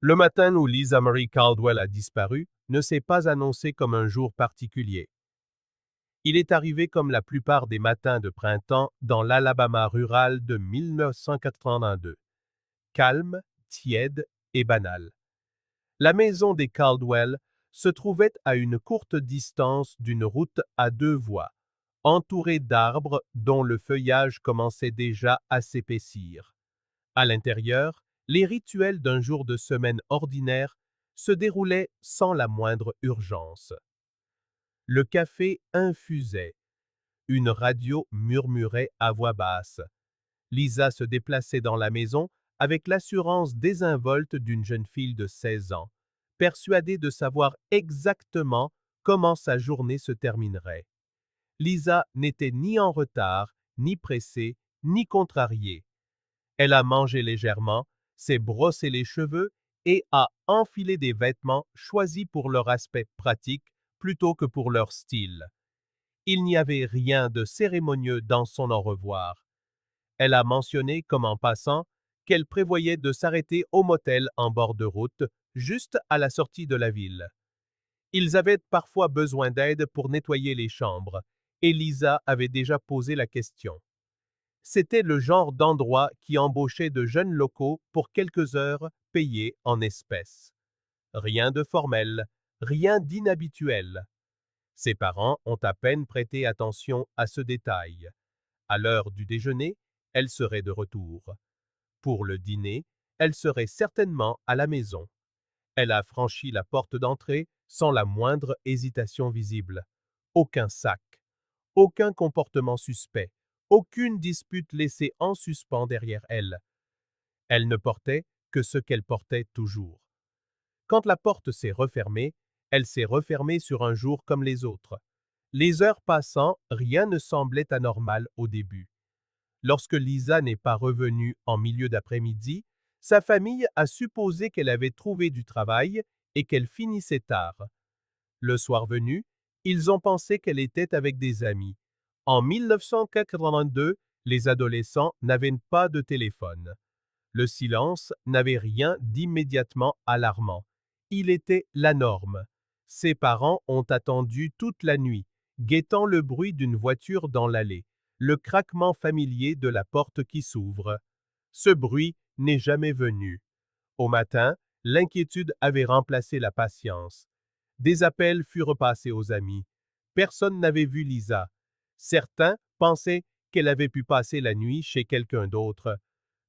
Le matin où Lisa Marie Caldwell a disparu ne s'est pas annoncé comme un jour particulier. Il est arrivé comme la plupart des matins de printemps dans l'Alabama rural de 1982. Calme, tiède et banal. La maison des Caldwell se trouvait à une courte distance d'une route à deux voies, entourée d'arbres dont le feuillage commençait déjà à s'épaissir. À l'intérieur, les rituels d'un jour de semaine ordinaire se déroulaient sans la moindre urgence. Le café infusait. Une radio murmurait à voix basse. Lisa se déplaçait dans la maison avec l'assurance désinvolte d'une jeune fille de 16 ans, persuadée de savoir exactement comment sa journée se terminerait. Lisa n'était ni en retard, ni pressée, ni contrariée. Elle a mangé légèrement, s'est brossé les cheveux et a enfilé des vêtements choisis pour leur aspect pratique plutôt que pour leur style. Il n'y avait rien de cérémonieux dans son au revoir. Elle a mentionné, comme en passant, qu'elle prévoyait de s'arrêter au motel en bord de route, juste à la sortie de la ville. Ils avaient parfois besoin d'aide pour nettoyer les chambres, et Lisa avait déjà posé la question. C'était le genre d'endroit qui embauchait de jeunes locaux pour quelques heures payées en espèces. Rien de formel, rien d'inhabituel. Ses parents ont à peine prêté attention à ce détail. À l'heure du déjeuner, elle serait de retour. Pour le dîner, elle serait certainement à la maison. Elle a franchi la porte d'entrée sans la moindre hésitation visible. Aucun sac, aucun comportement suspect, aucune dispute laissée en suspens derrière elle. Elle ne portait que ce qu'elle portait toujours. Quand la porte s'est refermée, elle s'est refermée sur un jour comme les autres. Les heures passant, rien ne semblait anormal au début. Lorsque Lisa n'est pas revenue en milieu d'après-midi, sa famille a supposé qu'elle avait trouvé du travail et qu'elle finissait tard. Le soir venu, ils ont pensé qu'elle était avec des amis. En 1982, les adolescents n'avaient pas de téléphone. Le silence n'avait rien d'immédiatement alarmant. Il était la norme. Ses parents ont attendu toute la nuit, guettant le bruit d'une voiture dans l'allée, le craquement familier de la porte qui s'ouvre. Ce bruit n'est jamais venu. Au matin, l'inquiétude avait remplacé la patience. Des appels furent passés aux amis. Personne n'avait vu Lisa. Certains pensaient qu'elle avait pu passer la nuit chez quelqu'un d'autre.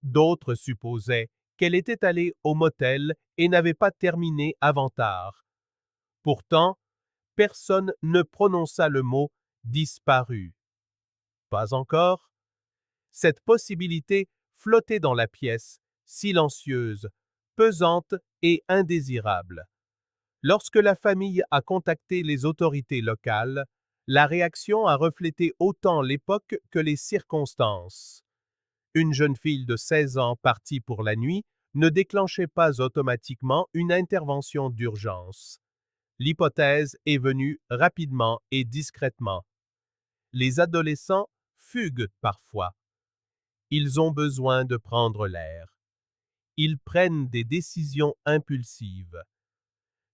D'autres supposaient qu'elle était allée au motel et n'avait pas terminé avant tard. Pourtant, personne ne prononça le mot disparu. Pas encore. Cette possibilité flottait dans la pièce, silencieuse, pesante et indésirable. Lorsque la famille a contacté les autorités locales, la réaction a reflété autant l'époque que les circonstances. Une jeune fille de 16 ans partie pour la nuit ne déclenchait pas automatiquement une intervention d'urgence. L'hypothèse est venue rapidement et discrètement. Les adolescents fuguent parfois. Ils ont besoin de prendre l'air. Ils prennent des décisions impulsives.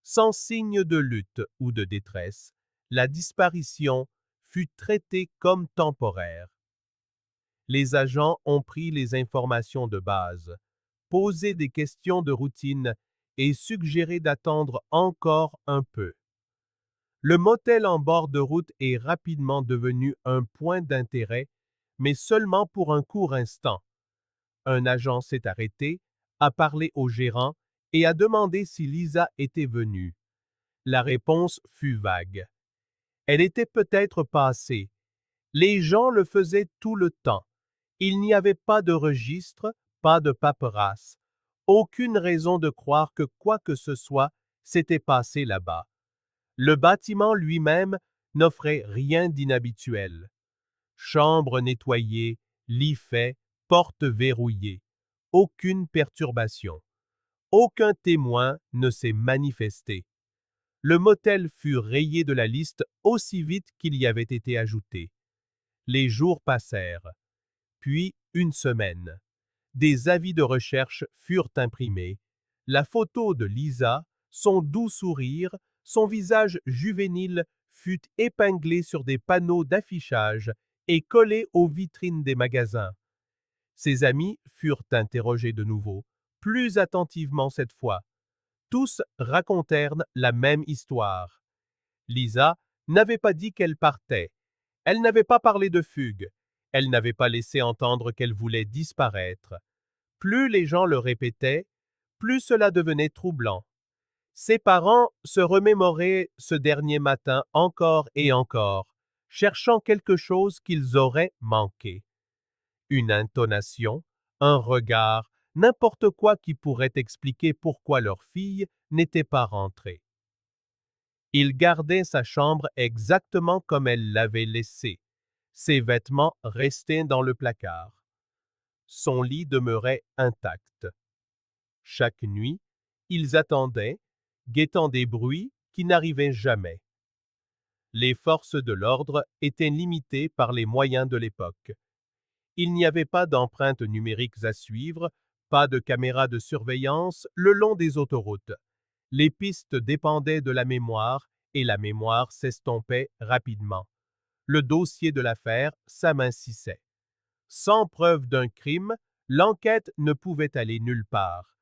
Sans signe de lutte ou de détresse, la disparition fut traitée comme temporaire. Les agents ont pris les informations de base, posé des questions de routine et suggéré d'attendre encore un peu. Le motel en bord de route est rapidement devenu un point d'intérêt, mais seulement pour un court instant. Un agent s'est arrêté, a parlé au gérant et a demandé si Lisa était venue. La réponse fut vague. Elle était peut-être passée. Les gens le faisaient tout le temps. Il n'y avait pas de registre, pas de paperasse. Aucune raison de croire que quoi que ce soit s'était passé là-bas. Le bâtiment lui-même n'offrait rien d'inhabituel. Chambre nettoyée, lit fait, porte verrouillée. Aucune perturbation. Aucun témoin ne s'est manifesté. Le motel fut rayé de la liste aussi vite qu'il y avait été ajouté. Les jours passèrent. Puis une semaine. Des avis de recherche furent imprimés. La photo de Lisa, son doux sourire, son visage juvénile fut épinglé sur des panneaux d'affichage et collé aux vitrines des magasins. Ses amis furent interrogés de nouveau, plus attentivement cette fois. Tous racontèrent la même histoire. Lisa n'avait pas dit qu'elle partait. Elle n'avait pas parlé de fugue. Elle n'avait pas laissé entendre qu'elle voulait disparaître. Plus les gens le répétaient, plus cela devenait troublant. Ses parents se remémoraient ce dernier matin encore et encore, cherchant quelque chose qu'ils auraient manqué. Une intonation, un regard, n'importe quoi qui pourrait expliquer pourquoi leur fille n'était pas rentrée. Il gardait sa chambre exactement comme elle l'avait laissée. Ses vêtements restaient dans le placard. Son lit demeurait intact. Chaque nuit, ils attendaient, guettant des bruits qui n'arrivaient jamais. Les forces de l'ordre étaient limitées par les moyens de l'époque. Il n'y avait pas d'empreintes numériques à suivre, pas de caméras de surveillance le long des autoroutes. Les pistes dépendaient de la mémoire et la mémoire s'estompait rapidement. Le dossier de l'affaire s'amincissait. Sans preuve d'un crime, l'enquête ne pouvait aller nulle part.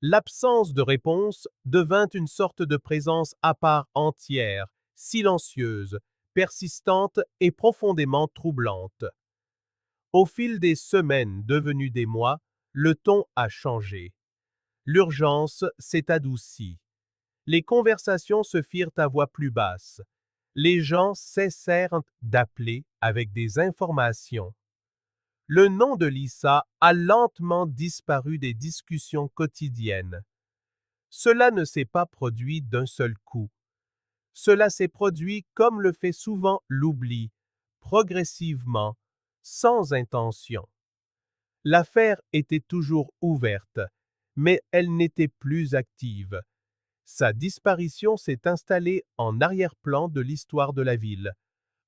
L'absence de réponse devint une sorte de présence à part entière, silencieuse, persistante et profondément troublante. Au fil des semaines devenues des mois, le ton a changé. L'urgence s'est adoucie. Les conversations se firent à voix plus basse. Les gens cessèrent d'appeler avec des informations. Le nom de Lisa a lentement disparu des discussions quotidiennes. Cela ne s'est pas produit d'un seul coup. Cela s'est produit comme le fait souvent l'oubli, progressivement, sans intention. L'affaire était toujours ouverte, mais elle n'était plus active. Sa disparition s'est installée en arrière-plan de l'histoire de la ville.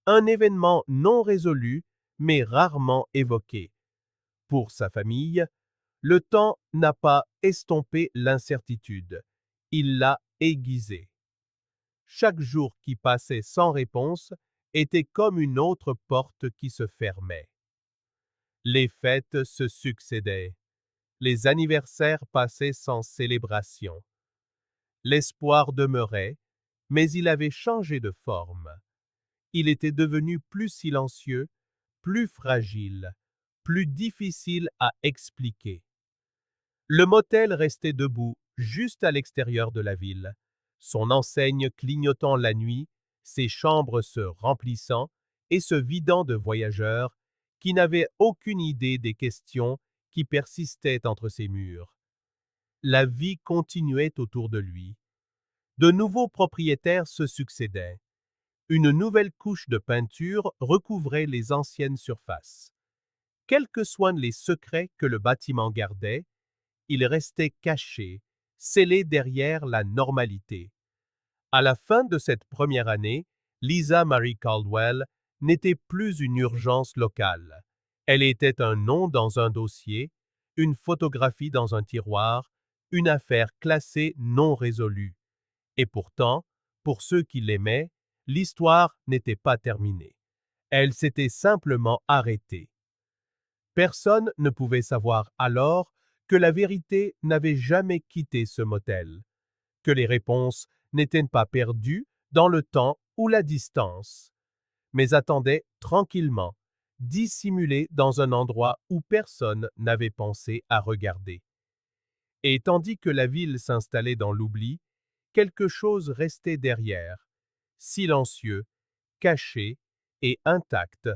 Un événement non résolu, mais rarement évoqué. Pour sa famille, le temps n'a pas estompé l'incertitude, il l'a aiguisée. Chaque jour qui passait sans réponse était comme une autre porte qui se fermait. Les fêtes se succédaient. Les anniversaires passaient sans célébration. L'espoir demeurait, mais il avait changé de forme. Il était devenu plus silencieux, plus fragile, plus difficile à expliquer. Le motel restait debout, juste à l'extérieur de la ville, son enseigne clignotant la nuit, ses chambres se remplissant et se vidant de voyageurs qui n'avaient aucune idée des questions qui persistaient entre ses murs. La vie continuait autour de lui. De nouveaux propriétaires se succédaient. Une nouvelle couche de peinture recouvrait les anciennes surfaces. Quels que soient les secrets que le bâtiment gardait, ils restaient cachés, scellés derrière la normalité. À la fin de cette première année, Lisa Marie Caldwell n'était plus une urgence locale. Elle était un nom dans un dossier, une photographie dans un tiroir, une affaire classée non résolue. Et pourtant, pour ceux qui l'aimaient, l'histoire n'était pas terminée. Elle s'était simplement arrêtée. Personne ne pouvait savoir alors que la vérité n'avait jamais quitté ce motel, que les réponses n'étaient pas perdues dans le temps ou la distance, mais attendaient tranquillement, dissimulées dans un endroit où personne n'avait pensé à regarder. Et tandis que la ville s'installait dans l'oubli, quelque chose restait derrière, silencieux, caché et intact,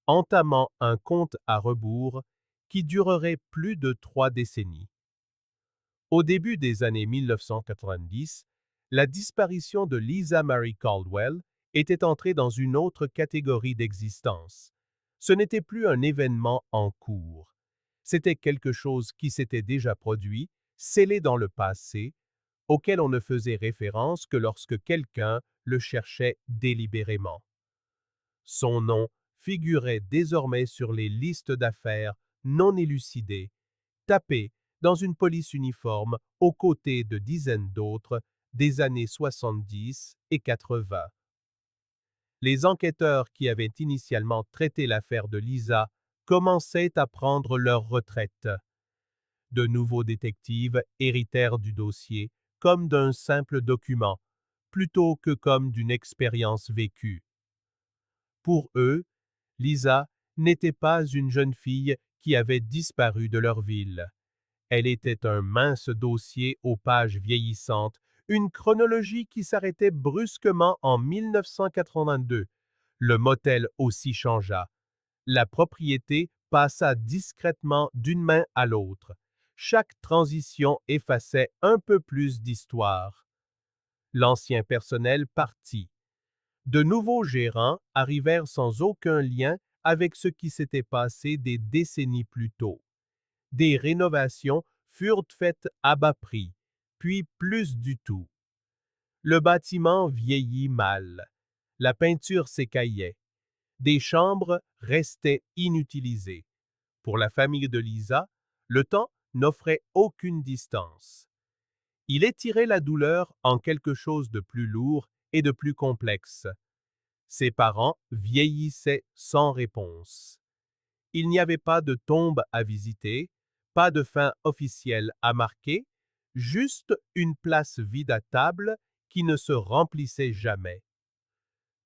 entamant un compte à rebours qui durerait plus de 3 décennies. Au début des années 1990, la disparition de Lisa Marie Caldwell était entrée dans une autre catégorie d'existence. Ce n'était plus un événement en cours. C'était quelque chose qui s'était déjà produit, scellé dans le passé, auquel on ne faisait référence que lorsque quelqu'un le cherchait délibérément. Son nom figurait désormais sur les listes d'affaires non élucidées, tapées dans une police uniforme aux côtés de dizaines d'autres des années 70 et 80. Les enquêteurs qui avaient initialement traité l'affaire de Lisa commençaient à prendre leur retraite. De nouveaux détectives héritèrent du dossier comme d'un simple document, plutôt que comme d'une expérience vécue. Pour eux, Lisa n'était pas une jeune fille qui avait disparu de leur ville. Elle était un mince dossier aux pages vieillissantes, une chronologie qui s'arrêtait brusquement en 1982. Le motel aussi changea. La propriété passa discrètement d'une main à l'autre. Chaque transition effaçait un peu plus d'histoire. L'ancien personnel partit. De nouveaux gérants arrivèrent sans aucun lien avec ce qui s'était passé des décennies plus tôt. Des rénovations furent faites à bas prix, puis plus du tout. Le bâtiment vieillit mal. La peinture s'écaillait. Des chambres restaient inutilisées. Pour la famille de Lisa, le temps n'offrait aucune distance. Il étirait la douleur en quelque chose de plus lourd et de plus complexe. Ses parents vieillissaient sans réponse. Il n'y avait pas de tombe à visiter, pas de fin officielle à marquer, juste une place vide à table qui ne se remplissait jamais.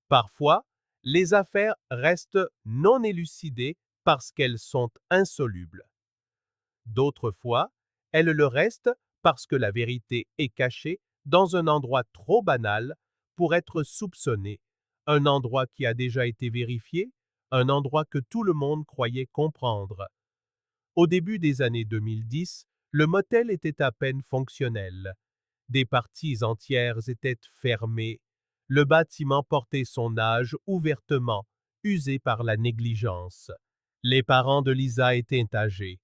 Parfois, les affaires restent non élucidées parce qu'elles sont insolubles. D'autres fois, elles le restent parce que la vérité est cachée dans un endroit trop banal pour être soupçonnée, un endroit qui a déjà été vérifié, un endroit que tout le monde croyait comprendre. Au début des années 2010, le motel était à peine fonctionnel. Des parties entières étaient fermées. Le bâtiment portait son âge ouvertement, usé par la négligence. Les parents de Lisa étaient âgés.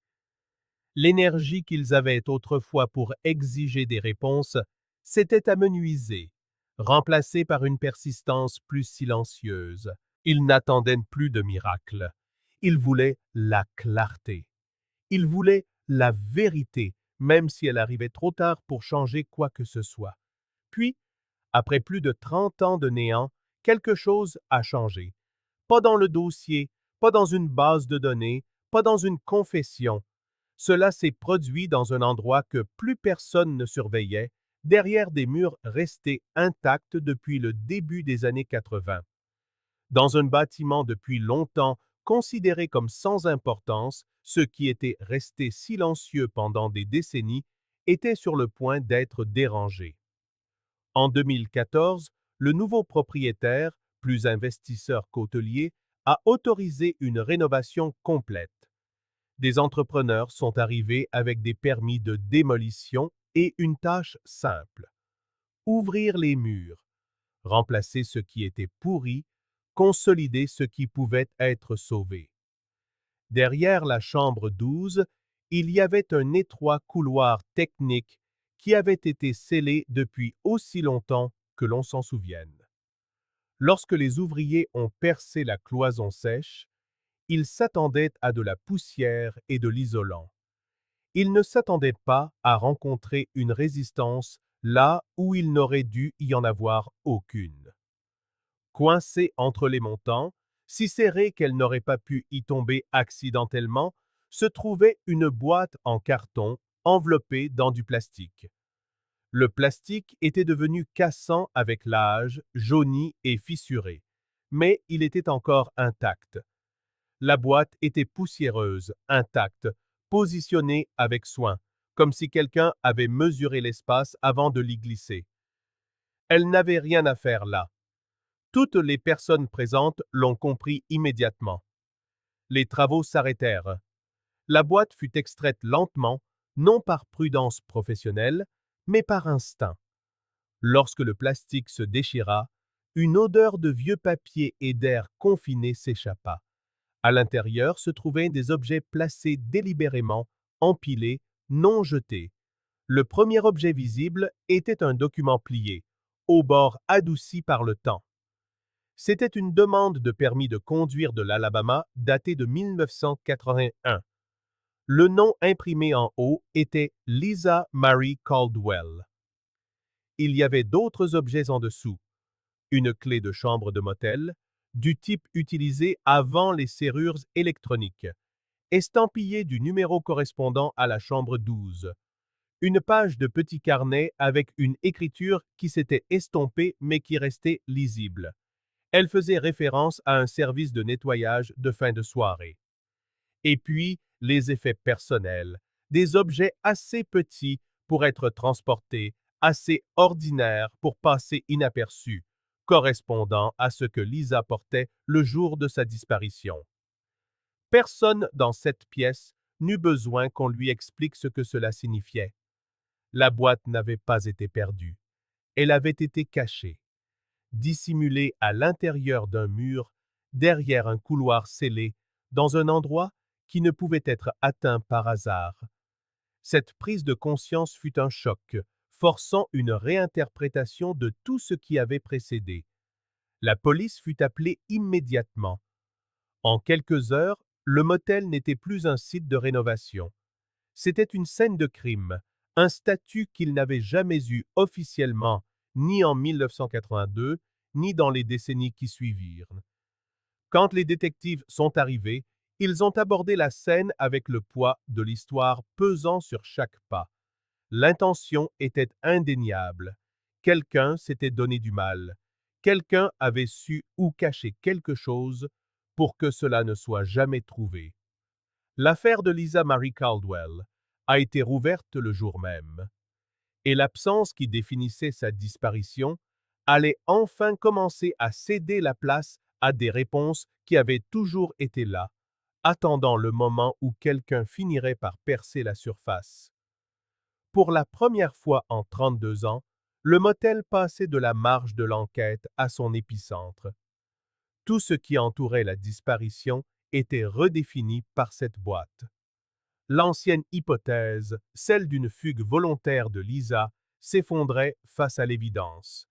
L'énergie qu'ils avaient autrefois pour exiger des réponses s'était amenuisée, remplacée par une persistance plus silencieuse. Ils n'attendaient plus de miracles. Ils voulaient la clarté. Ils voulaient la vérité, même si elle arrivait trop tard pour changer quoi que ce soit. Puis, après plus de 30 ans de néant, quelque chose a changé. Pas dans le dossier, pas dans une base de données, pas dans une confession. Cela s'est produit dans un endroit que plus personne ne surveillait, derrière des murs restés intacts depuis le début des années 80. Dans un bâtiment depuis longtemps considéré comme sans importance, ce qui était resté silencieux pendant des décennies était sur le point d'être dérangé. En 2014, le nouveau propriétaire, plus investisseur qu'hôtelier, a autorisé une rénovation complète. Des entrepreneurs sont arrivés avec des permis de démolition et une tâche simple: ouvrir les murs, remplacer ce qui était pourri, consolider ce qui pouvait être sauvé. Derrière la chambre 12, il y avait un étroit couloir technique qui avait été scellé depuis aussi longtemps que l'on s'en souvienne. Lorsque les ouvriers ont percé la cloison sèche, ils s'attendaient à de la poussière et de l'isolant. Ils ne s'attendaient pas à rencontrer une résistance là où il n'aurait dû y en avoir aucune. Coincée entre les montants, si serrée qu'elle n'aurait pas pu y tomber accidentellement, se trouvait une boîte en carton enveloppée dans du plastique. Le plastique était devenu cassant avec l'âge, jauni et fissuré, mais il était encore intact. La boîte était poussiéreuse, intacte, positionnée avec soin, comme si quelqu'un avait mesuré l'espace avant de l'y glisser. Elle n'avait rien à faire là. Toutes les personnes présentes l'ont compris immédiatement. Les travaux s'arrêtèrent. La boîte fut extraite lentement, non par prudence professionnelle, mais par instinct. Lorsque le plastique se déchira, une odeur de vieux papier et d'air confiné s'échappa. À l'intérieur se trouvaient des objets placés délibérément, empilés, non jetés. Le premier objet visible était un document plié, au bord adouci par le temps. C'était une demande de permis de conduire de l'Alabama datée de 1981. Le nom imprimé en haut était Lisa Marie Caldwell. Il y avait d'autres objets en dessous. Une clé de chambre de motel, du type utilisé avant les serrures électroniques, estampillée du numéro correspondant à la chambre 12. Une page de petit carnet avec une écriture qui s'était estompée mais qui restait lisible. Elle faisait référence à un service de nettoyage de fin de soirée. Et puis, les effets personnels, des objets assez petits pour être transportés, assez ordinaires pour passer inaperçus, correspondant à ce que Lisa portait le jour de sa disparition. Personne dans cette pièce n'eut besoin qu'on lui explique ce que cela signifiait. La boîte n'avait pas été perdue. Elle avait été cachée, dissimulée à l'intérieur d'un mur, derrière un couloir scellé, dans un endroit qui ne pouvait être atteint par hasard. Cette prise de conscience fut un choc, forçant une réinterprétation de tout ce qui avait précédé. La police fut appelée immédiatement. En quelques heures, le motel n'était plus un site de rénovation. C'était une scène de crime, un statut qu'il n'avait jamais eu officiellement, ni en 1982, ni dans les décennies qui suivirent. Quand les détectives sont arrivés, ils ont abordé la scène avec le poids de l'histoire pesant sur chaque pas. L'intention était indéniable. Quelqu'un s'était donné du mal. Quelqu'un avait su ou caché quelque chose pour que cela ne soit jamais trouvé. L'affaire de Lisa Marie Caldwell a été rouverte le jour même, et l'absence qui définissait sa disparition allait enfin commencer à céder la place à des réponses qui avaient toujours été là, attendant le moment où quelqu'un finirait par percer la surface. Pour la première fois en 32 ans, le motel passait de la marge de l'enquête à son épicentre. Tout ce qui entourait la disparition était redéfini par cette boîte. L'ancienne hypothèse, celle d'une fugue volontaire de Lisa, s'effondrait face à l'évidence.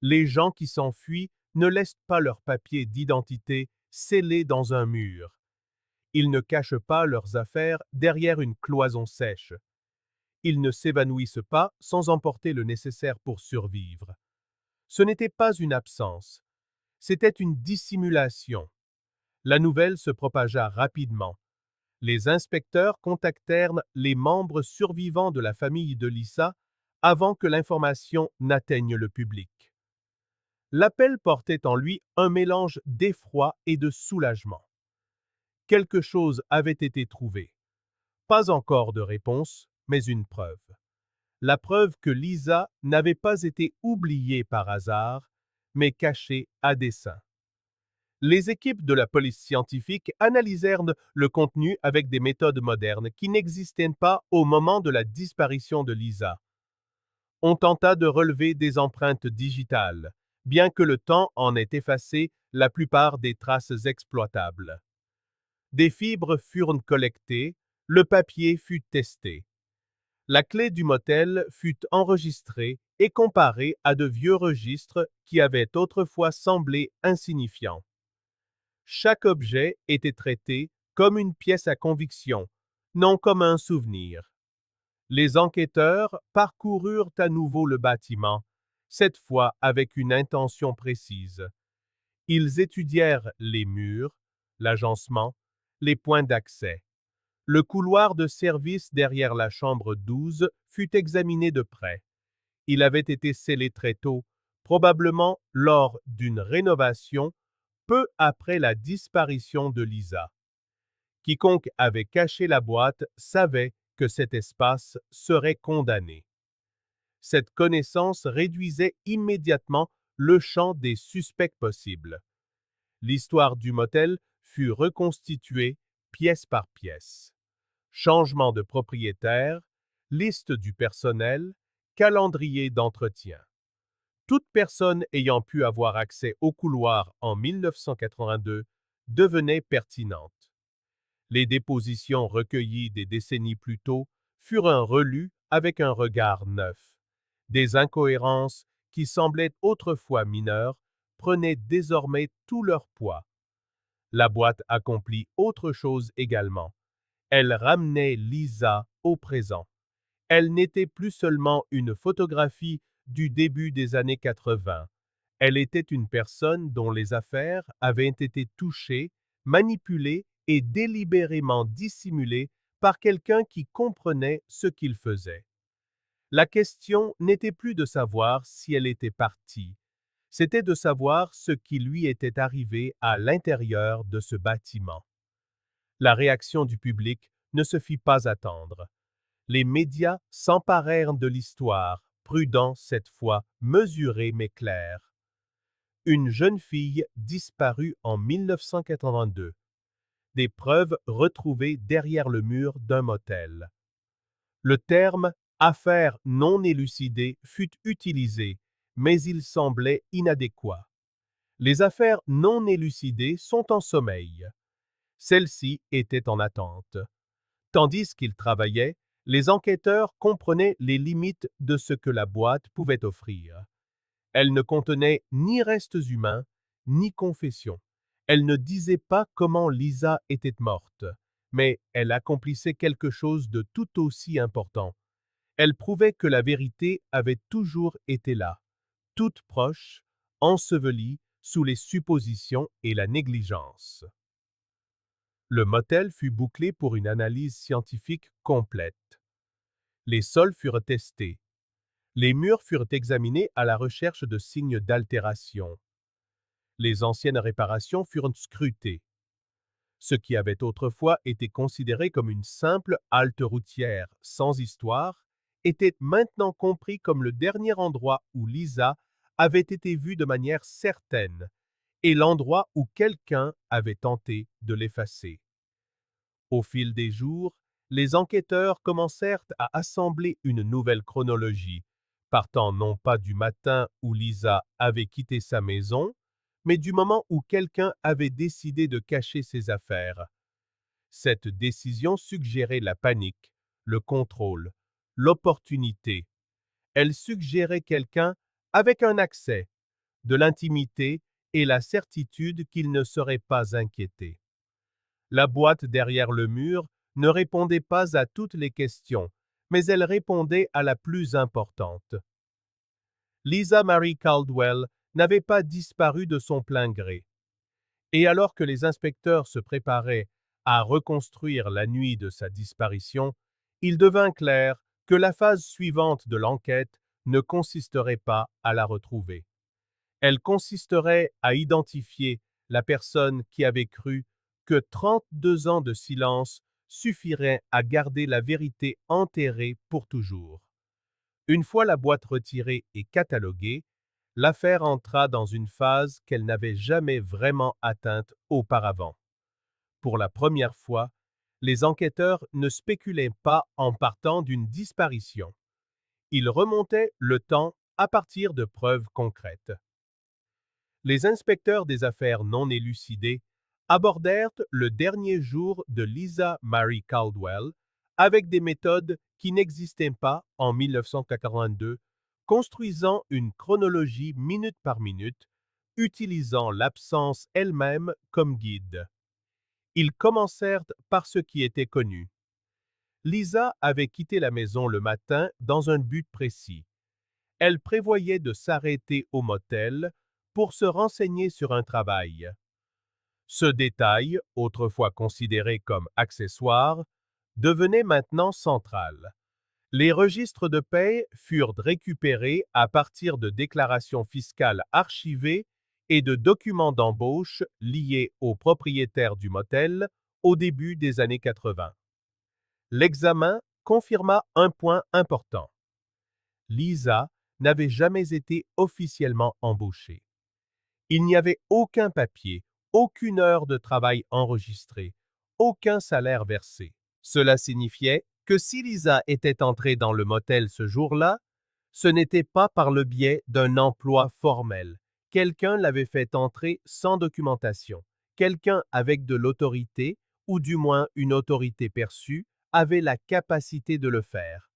Les gens qui s'enfuient ne laissent pas leurs papiers d'identité scellés dans un mur. Ils ne cachent pas leurs affaires derrière une cloison sèche. Ils ne s'évanouissent pas sans emporter le nécessaire pour survivre. Ce n'était pas une absence, c'était une dissimulation. La nouvelle se propagea rapidement. Les inspecteurs contactèrent les membres survivants de la famille de Lisa avant que l'information n'atteigne le public. L'appel portait en lui un mélange d'effroi et de soulagement. Quelque chose avait été trouvé. Pas encore de réponse, mais une preuve. La preuve que Lisa n'avait pas été oubliée par hasard, mais cachée à dessein. Les équipes de la police scientifique analysèrent le contenu avec des méthodes modernes qui n'existaient pas au moment de la disparition de Lisa. On tenta de relever des empreintes digitales, bien que le temps en ait effacé la plupart des traces exploitables. Des fibres furent collectées, le papier fut testé. La clé du motel fut enregistrée et comparée à de vieux registres qui avaient autrefois semblé insignifiants. Chaque objet était traité comme une pièce à conviction, non comme un souvenir. Les enquêteurs parcoururent à nouveau le bâtiment, cette fois avec une intention précise. Ils étudièrent les murs, l'agencement, les points d'accès. Le couloir de service derrière la chambre 12 fut examiné de près. Il avait été scellé très tôt, probablement lors d'une rénovation peu après la disparition de Lisa. Quiconque avait caché la boîte savait que cet espace serait condamné. Cette connaissance réduisait immédiatement le champ des suspects possibles. L'histoire du motel fut reconstituée pièce par pièce. Changement de propriétaire, liste du personnel, calendrier d'entretien. Toute personne ayant pu avoir accès au couloir en 1982 devenait pertinente. Les dépositions recueillies des décennies plus tôt furent relues avec un regard neuf. Des incohérences qui semblaient autrefois mineures prenaient désormais tout leur poids. La boîte accomplit autre chose également. Elle ramenait Lisa au présent. Elle n'était plus seulement une photographie du début des années 80. Elle était une personne dont les affaires avaient été touchées, manipulées et délibérément dissimulées par quelqu'un qui comprenait ce qu'il faisait. La question n'était plus de savoir si elle était partie, c'était de savoir ce qui lui était arrivé à l'intérieur de ce bâtiment. La réaction du public ne se fit pas attendre. Les médias s'emparèrent de l'histoire, prudents cette fois, mesurés mais clairs. Une jeune fille disparue en 1982. Des preuves retrouvées derrière le mur d'un motel. Le terme « affaire non élucidée » fut utilisé, mais il semblait inadéquat. Les affaires non élucidées sont en sommeil. Celle-ci était en attente. Tandis qu'ils travaillaient, les enquêteurs comprenaient les limites de ce que la boîte pouvait offrir. Elle ne contenait ni restes humains, ni confession. Elle ne disait pas comment Lisa était morte, mais elle accomplissait quelque chose de tout aussi important. Elle prouvait que la vérité avait toujours été là, toute proche, ensevelie sous les suppositions et la négligence. Le motel fut bouclé pour une analyse scientifique complète. Les sols furent testés. Les murs furent examinés à la recherche de signes d'altération. Les anciennes réparations furent scrutées. Ce qui avait autrefois été considéré comme une simple halte routière sans histoire était maintenant compris comme le dernier endroit où Lisa avait été vue de manière certaine et l'endroit où quelqu'un avait tenté de l'effacer. Au fil des jours, les enquêteurs commencèrent à assembler une nouvelle chronologie, partant non pas du matin où Lisa avait quitté sa maison, mais du moment où quelqu'un avait décidé de cacher ses affaires. Cette décision suggérait la panique, le contrôle, l'opportunité. Elle suggérait quelqu'un avec un accès, de l'intimité et la certitude qu'il ne serait pas inquiété. La boîte derrière le mur ne répondait pas à toutes les questions, mais elle répondait à la plus importante. Lisa Marie Caldwell n'avait pas disparu de son plein gré. Et alors que les inspecteurs se préparaient à reconstruire la nuit de sa disparition, il devint clair que la phase suivante de l'enquête ne consisterait pas à la retrouver. Elle consisterait à identifier la personne qui avait cru que 32 ans de silence suffiraient à garder la vérité enterrée pour toujours. Une fois la boîte retirée et cataloguée, l'affaire entra dans une phase qu'elle n'avait jamais vraiment atteinte auparavant. Pour la première fois, les enquêteurs ne spéculaient pas en partant d'une disparition. Ils remontaient le temps à partir de preuves concrètes. Les inspecteurs des affaires non élucidées abordèrent le dernier jour de Lisa Marie Caldwell avec des méthodes qui n'existaient pas en 1982, construisant une chronologie minute par minute, utilisant l'absence elle-même comme guide. Ils commencèrent par ce qui était connu. Lisa avait quitté la maison le matin dans un but précis. Elle prévoyait de s'arrêter au motel pour se renseigner sur un travail. Ce détail, autrefois considéré comme accessoire, devenait maintenant central. Les registres de paie furent récupérés à partir de déclarations fiscales archivées et de documents d'embauche liés aux propriétaires du motel au début des années 80. L'examen confirma un point important. Lisa n'avait jamais été officiellement embauchée. Il n'y avait aucun papier, aucune heure de travail enregistrée, aucun salaire versé. Cela signifiait que si Lisa était entrée dans le motel ce jour-là, ce n'était pas par le biais d'un emploi formel. Quelqu'un l'avait fait entrer sans documentation. Quelqu'un avec de l'autorité, ou du moins une autorité perçue, avait la capacité de le faire.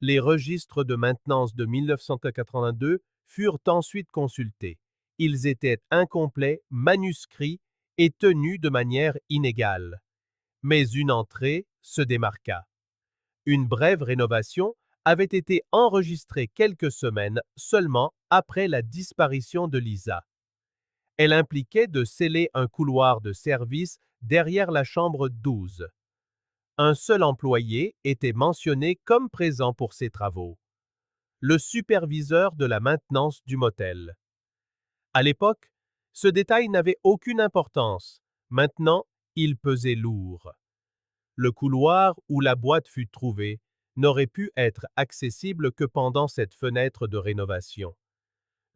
Les registres de maintenance de 1982 furent ensuite consultés. Ils étaient incomplets, manuscrits et tenus de manière inégale. Mais une entrée, se démarqua. Une brève rénovation avait été enregistrée quelques semaines seulement après la disparition de Lisa. Elle impliquait de sceller un couloir de service derrière la chambre 12. Un seul employé était mentionné comme présent pour ces travaux, le superviseur de la maintenance du motel. À l'époque, ce détail n'avait aucune importance. Maintenant, il pesait lourd. Le couloir où la boîte fut trouvée n'aurait pu être accessible que pendant cette fenêtre de rénovation.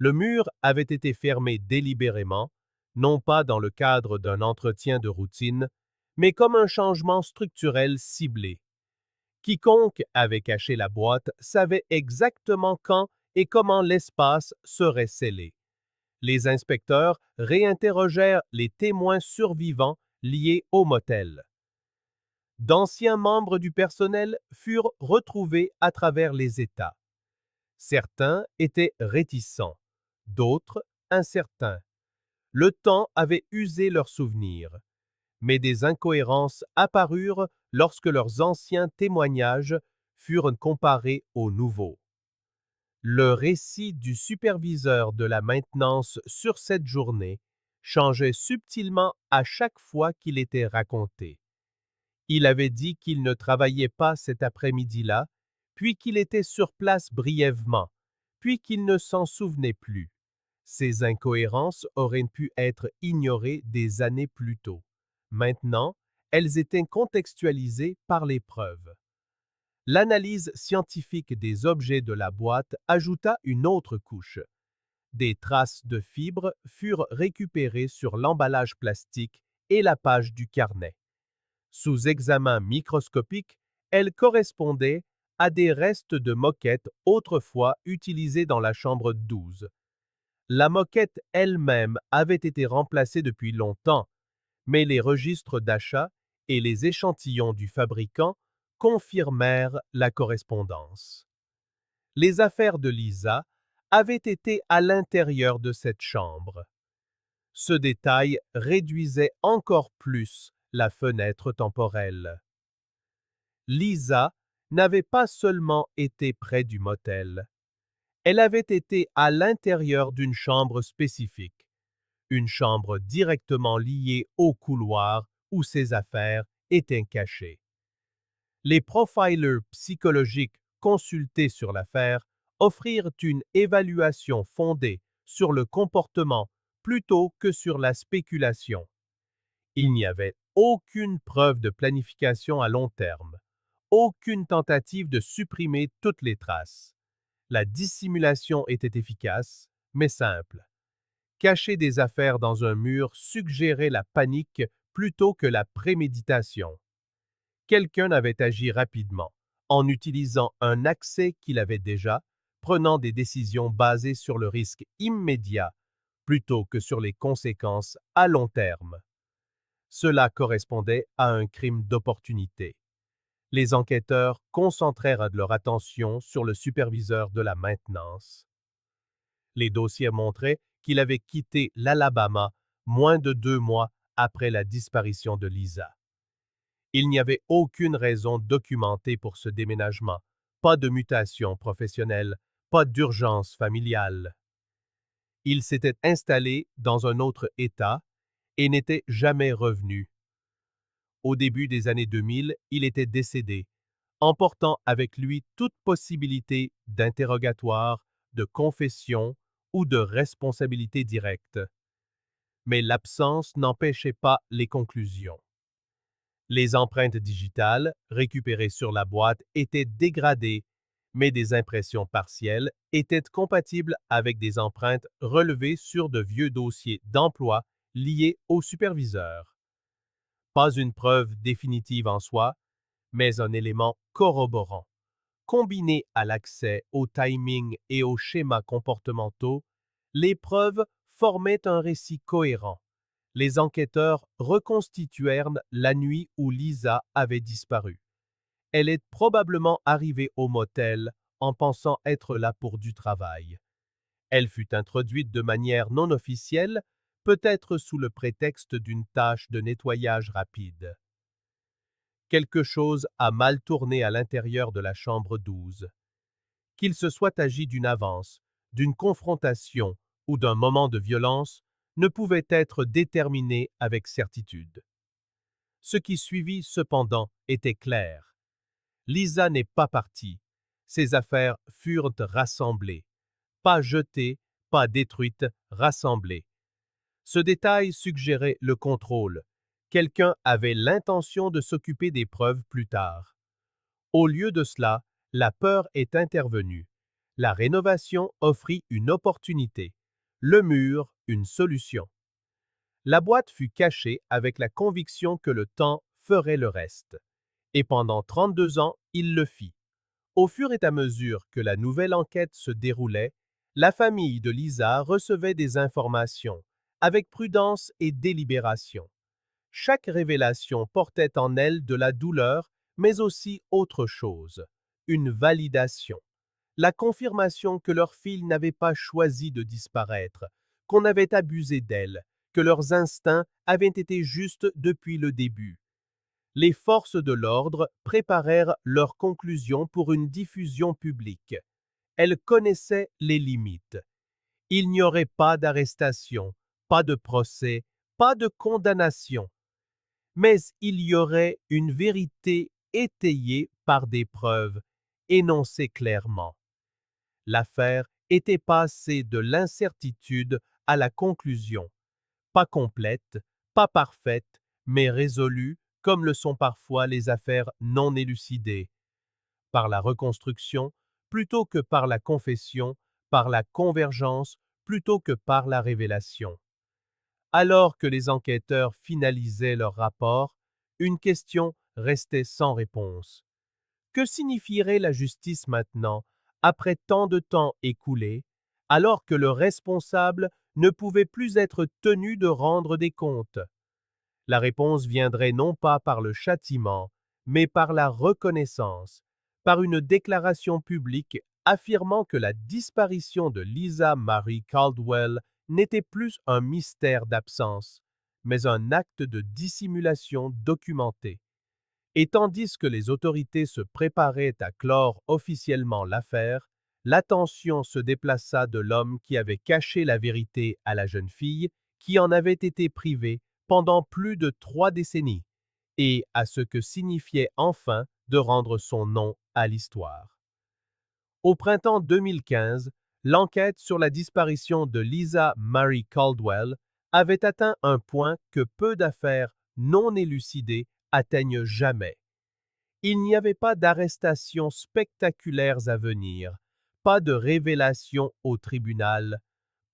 Le mur avait été fermé délibérément, non pas dans le cadre d'un entretien de routine, mais comme un changement structurel ciblé. Quiconque avait caché la boîte savait exactement quand et comment l'espace serait scellé. Les inspecteurs réinterrogèrent les témoins survivants liés au motel. D'anciens membres du personnel furent retrouvés à travers les États. Certains étaient réticents, d'autres incertains. Le temps avait usé leurs souvenirs, mais des incohérences apparurent lorsque leurs anciens témoignages furent comparés aux nouveaux. Le récit du superviseur de la maintenance sur cette journée changeait subtilement à chaque fois qu'il était raconté. Il avait dit qu'il ne travaillait pas cet après-midi-là, puis qu'il était sur place brièvement, puis qu'il ne s'en souvenait plus. Ces incohérences auraient pu être ignorées des années plus tôt. Maintenant, elles étaient contextualisées par les preuves. L'analyse scientifique des objets de la boîte ajouta une autre couche. Des traces de fibres furent récupérées sur l'emballage plastique et la page du carnet. Sous examen microscopique, elles correspondaient à des restes de moquettes autrefois utilisées dans la chambre 12. La moquette elle-même avait été remplacée depuis longtemps, mais les registres d'achat et les échantillons du fabricant confirmèrent la correspondance. Les affaires de Lisa avaient été à l'intérieur de cette chambre. Ce détail réduisait encore plus la fenêtre temporelle. Lisa n'avait pas seulement été près du motel, elle avait été à l'intérieur d'une chambre spécifique, une chambre directement liée au couloir où ses affaires étaient cachées. Les profilers psychologiques consultés sur l'affaire offrirent une évaluation fondée sur le comportement plutôt que sur la spéculation. Il n'y avait aucune preuve de planification à long terme, aucune tentative de supprimer toutes les traces. La dissimulation était efficace, mais simple. Cacher des affaires dans un mur suggérait la panique plutôt que la préméditation. Quelqu'un avait agi rapidement, en utilisant un accès qu'il avait déjà, prenant des décisions basées sur le risque immédiat plutôt que sur les conséquences à long terme. Cela correspondait à un crime d'opportunité. Les enquêteurs concentrèrent leur attention sur le superviseur de la maintenance. Les dossiers montraient qu'il avait quitté l'Alabama moins de 2 mois après la disparition de Lisa. Il n'y avait aucune raison documentée pour ce déménagement, pas de mutation professionnelle, pas d'urgence familiale. Il s'était installé dans un autre État et n'était jamais revenu. Au début des années 2000, il était décédé, emportant avec lui toute possibilité d'interrogatoire, de confession ou de responsabilité directe. Mais l'absence n'empêchait pas les conclusions. Les empreintes digitales récupérées sur la boîte étaient dégradées, mais des impressions partielles étaient compatibles avec des empreintes relevées sur de vieux dossiers d'emploi liés au superviseur. Pas une preuve définitive en soi, mais un élément corroborant. Combiné à l'accès au timing et aux schémas comportementaux, les preuves formaient un récit cohérent. Les enquêteurs reconstituèrent la nuit où Lisa avait disparu. Elle est probablement arrivée au motel en pensant être là pour du travail. Elle fut introduite de manière non officielle, peut-être sous le prétexte d'une tâche de nettoyage rapide. Quelque chose a mal tourné à l'intérieur de la chambre 12. Qu'il se soit agi d'une avance, d'une confrontation ou d'un moment de violence, ne pouvait être déterminé avec certitude. Ce qui suivit cependant était clair. Lisa n'est pas partie. Ses affaires furent rassemblées. Pas jetées, pas détruites, rassemblées. Ce détail suggérait le contrôle. Quelqu'un avait l'intention de s'occuper des preuves plus tard. Au lieu de cela, la peur est intervenue. La rénovation offrit une opportunité. Le mur, une solution. La boîte fut cachée avec la conviction que le temps ferait le reste. Et pendant 32 ans, il le fit. Au fur et à mesure que la nouvelle enquête se déroulait, la famille de Lisa recevait des informations, avec prudence et délibération. Chaque révélation portait en elle de la douleur, mais aussi autre chose, une validation, la confirmation que leur fille n'avait pas choisi de disparaître, qu'on avait abusé d'elle, que leurs instincts avaient été justes depuis le début. Les forces de l'ordre préparèrent leurs conclusions pour une diffusion publique. Elles connaissaient les limites. Il n'y aurait pas d'arrestation, pas de procès, pas de condamnation. Mais il y aurait une vérité étayée par des preuves, énoncées clairement. L'affaire était passée de l'incertitude à la conclusion, pas complète, pas parfaite, mais résolue, comme le sont parfois les affaires non élucidées, par la reconstruction plutôt que par la confession, par la convergence plutôt que par la révélation. Alors que les enquêteurs finalisaient leur rapport, une question restait sans réponse. Que signifierait la justice maintenant, après tant de temps écoulé, alors que le responsable ne pouvait plus être tenu de rendre des comptes? La réponse viendrait non pas par le châtiment, mais par la reconnaissance, par une déclaration publique affirmant que la disparition de Lisa Marie Caldwell n'était plus un mystère d'absence, mais un acte de dissimulation documenté. Et tandis que les autorités se préparaient à clore officiellement l'affaire, l'attention se déplaça de l'homme qui avait caché la vérité à la jeune fille, qui en avait été privée pendant plus de 3 décennies, et à ce que signifiait enfin de rendre son nom à l'histoire. Au printemps 2015, l'enquête sur la disparition de Lisa Marie Caldwell avait atteint un point que peu d'affaires non élucidées atteignent jamais. Il n'y avait pas d'arrestations spectaculaires à venir, pas de révélations au tribunal,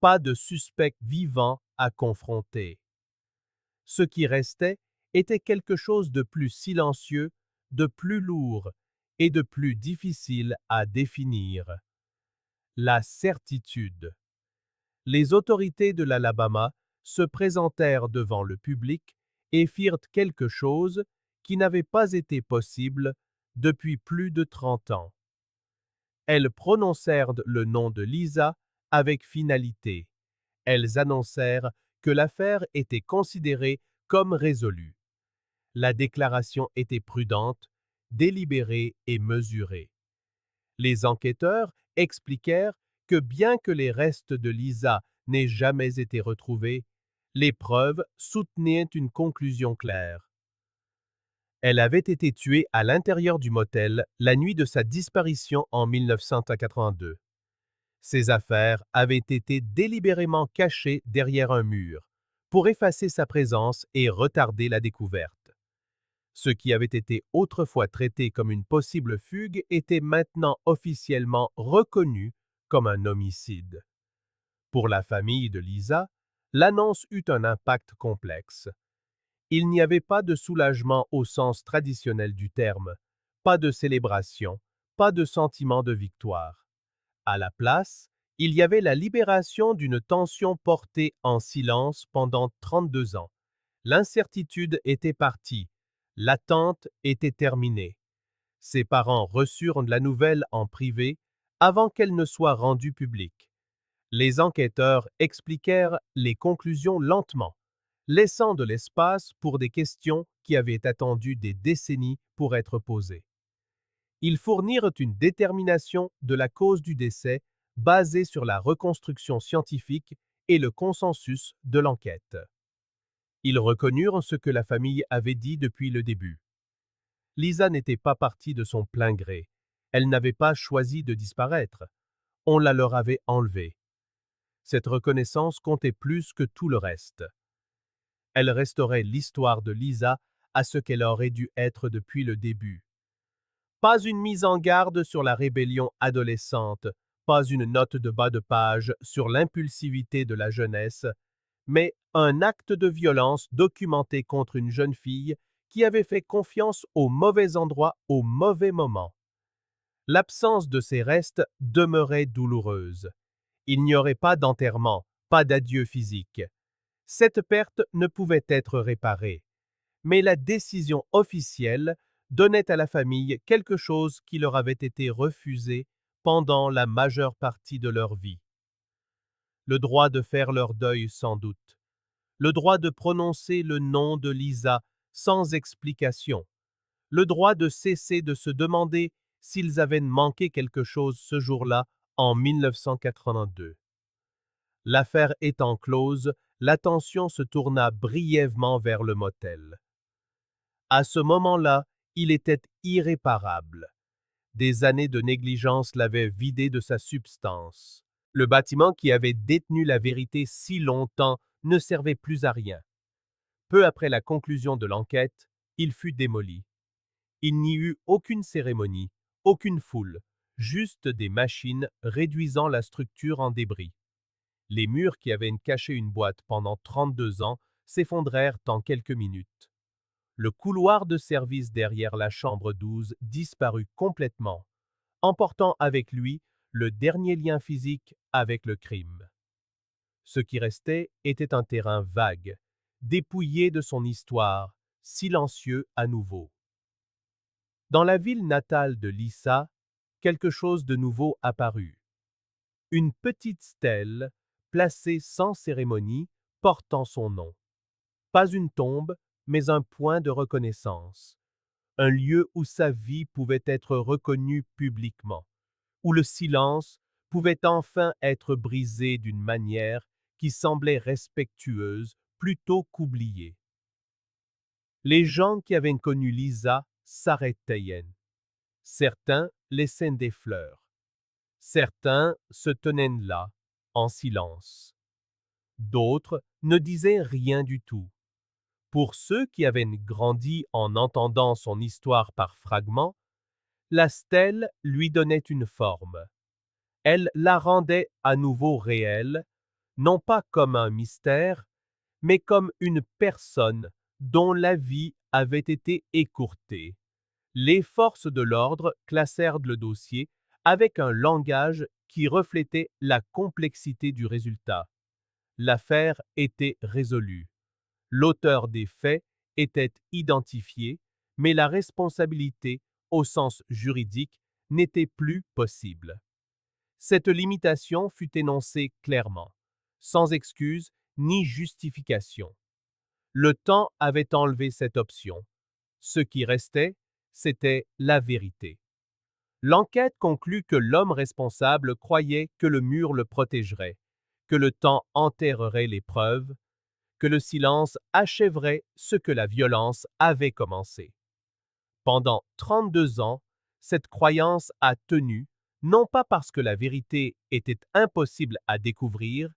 pas de suspects vivants à confronter. Ce qui restait était quelque chose de plus silencieux, de plus lourd et de plus difficile à définir. La certitude. Les autorités de l'Alabama se présentèrent devant le public et firent quelque chose qui n'avait pas été possible depuis plus de 30 ans. Elles prononcèrent le nom de Lisa avec finalité. Elles annoncèrent que l'affaire était considérée comme résolue. La déclaration était prudente, délibérée et mesurée. Les enquêteurs expliquèrent que bien que les restes de Lisa n'aient jamais été retrouvés, les preuves soutenaient une conclusion claire. Elle avait été tuée à l'intérieur du motel la nuit de sa disparition en 1982. Ses affaires avaient été délibérément cachées derrière un mur pour effacer sa présence et retarder la découverte. Ce qui avait été autrefois traité comme une possible fugue était maintenant officiellement reconnu comme un homicide. Pour la famille de Lisa, l'annonce eut un impact complexe. Il n'y avait pas de soulagement au sens traditionnel du terme, pas de célébration, pas de sentiment de victoire. À la place, il y avait la libération d'une tension portée en silence pendant 32 ans. L'incertitude était partie, l'attente était terminée. Ses parents reçurent la nouvelle en privé avant qu'elle ne soit rendue publique. Les enquêteurs expliquèrent les conclusions lentement. laissant de l'espace pour des questions qui avaient attendu des décennies pour être posées. Ils fournirent une détermination de la cause du décès basée sur la reconstruction scientifique et le consensus de l'enquête. Ils reconnurent ce que la famille avait dit depuis le début. Lisa n'était pas partie de son plein gré. Elle n'avait pas choisi de disparaître. On la leur avait enlevée. Cette reconnaissance comptait plus que tout le reste. Elle restaurait l'histoire de Lisa à ce qu'elle aurait dû être depuis le début. Pas une mise en garde sur la rébellion adolescente, pas une note de bas de page sur l'impulsivité de la jeunesse, mais un acte de violence documenté contre une jeune fille qui avait fait confiance au mauvais endroit au mauvais moment. L'absence de ces restes demeurait douloureuse. Il n'y aurait pas d'enterrement, pas d'adieu physique. Cette perte ne pouvait être réparée, mais la décision officielle donnait à la famille quelque chose qui leur avait été refusé pendant la majeure partie de leur vie. Le droit de faire leur deuil sans doute, le droit de prononcer le nom de Lisa sans explication, le droit de cesser de se demander s'ils avaient manqué quelque chose ce jour-là en 1982. L'affaire étant close, l'attention se tourna brièvement vers le motel. À ce moment-là, il était irréparable. Des années de négligence l'avaient vidé de sa substance. Le bâtiment qui avait détenu la vérité si longtemps ne servait plus à rien. Peu après la conclusion de l'enquête, il fut démoli. Il n'y eut aucune cérémonie, aucune foule, juste des machines réduisant la structure en débris. Les murs qui avaient caché une boîte pendant 32 ans s'effondrèrent en quelques minutes. Le couloir de service derrière la chambre 12 disparut complètement, emportant avec lui le dernier lien physique avec le crime. Ce qui restait était un terrain vague, dépouillé de son histoire, silencieux à nouveau. Dans la ville natale de Lisa, quelque chose de nouveau apparut. Une petite stèle, placée sans cérémonie, portant son nom. Pas une tombe, mais un point de reconnaissance. Un lieu où sa vie pouvait être reconnue publiquement, où le silence pouvait enfin être brisé d'une manière qui semblait respectueuse plutôt qu'oubliée. Les gens qui avaient connu Lisa s'arrêtaient. Certains laissaient des fleurs. Certains se tenaient là, en silence. D'autres ne disaient rien du tout. Pour ceux qui avaient grandi en entendant son histoire par fragments, la stèle lui donnait une forme. Elle la rendait à nouveau réelle, non pas comme un mystère, mais comme une personne dont la vie avait été écourtée. Les forces de l'ordre classèrent le dossier avec un langage qui reflétait la complexité du résultat. L'affaire était résolue. L'auteur des faits était identifié, mais la responsabilité, au sens juridique, n'était plus possible. Cette limitation fut énoncée clairement, sans excuse ni justification. Le temps avait enlevé cette option. Ce qui restait, c'était la vérité. L'enquête conclut que l'homme responsable croyait que le mur le protégerait, que le temps enterrerait les preuves, que le silence achèverait ce que la violence avait commencé. Pendant 32 ans, cette croyance a tenu, non pas parce que la vérité était impossible à découvrir,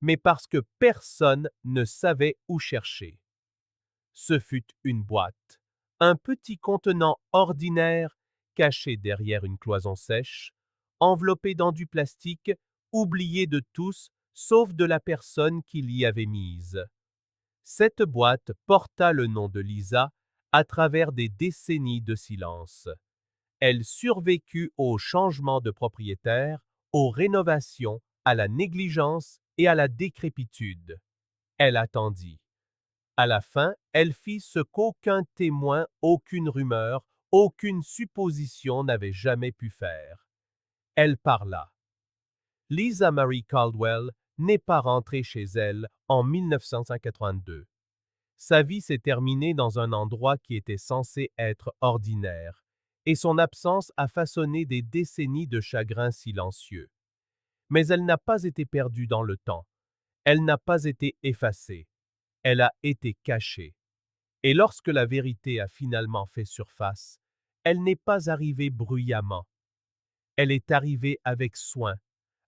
mais parce que personne ne savait où chercher. Ce fut une boîte, un petit contenant ordinaire caché derrière une cloison sèche, enveloppé dans du plastique, oublié de tous sauf de la personne qui l'y avait mise. Cette boîte porta le nom de Lisa à travers des décennies de silence. Elle survécut aux changements de propriétaire, aux rénovations, à la négligence et à la décrépitude. Elle attendit. À la fin, elle fit ce qu'aucun témoin, aucune rumeur, aucune supposition n'avait jamais pu faire. Elle parla. Lisa Marie Caldwell n'est pas rentrée chez elle en 1982. Sa vie s'est terminée dans un endroit qui était censé être ordinaire, et son absence a façonné des décennies de chagrin silencieux. Mais elle n'a pas été perdue dans le temps, elle n'a pas été effacée, elle a été cachée. Et lorsque la vérité a finalement fait surface, elle n'est pas arrivée bruyamment, elle est arrivée avec soin,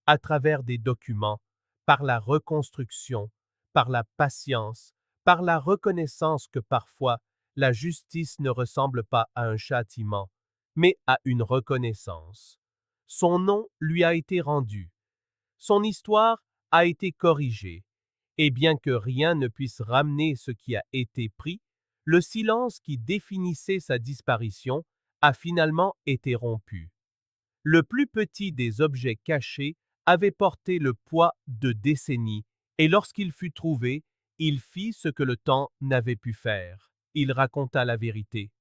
à travers des documents, par la reconstruction, par la patience, par la reconnaissance que parfois la justice ne ressemble pas à un châtiment, mais à une reconnaissance. Son nom lui a été rendu, son histoire a été corrigée, et bien que rien ne puisse ramener ce qui a été pris, le silence qui définissait sa disparition a finalement été rompu. Le plus petit des objets cachés avait porté le poids de décennies, et lorsqu'il fut trouvé, il fit ce que le temps n'avait pu faire. Il raconta la vérité.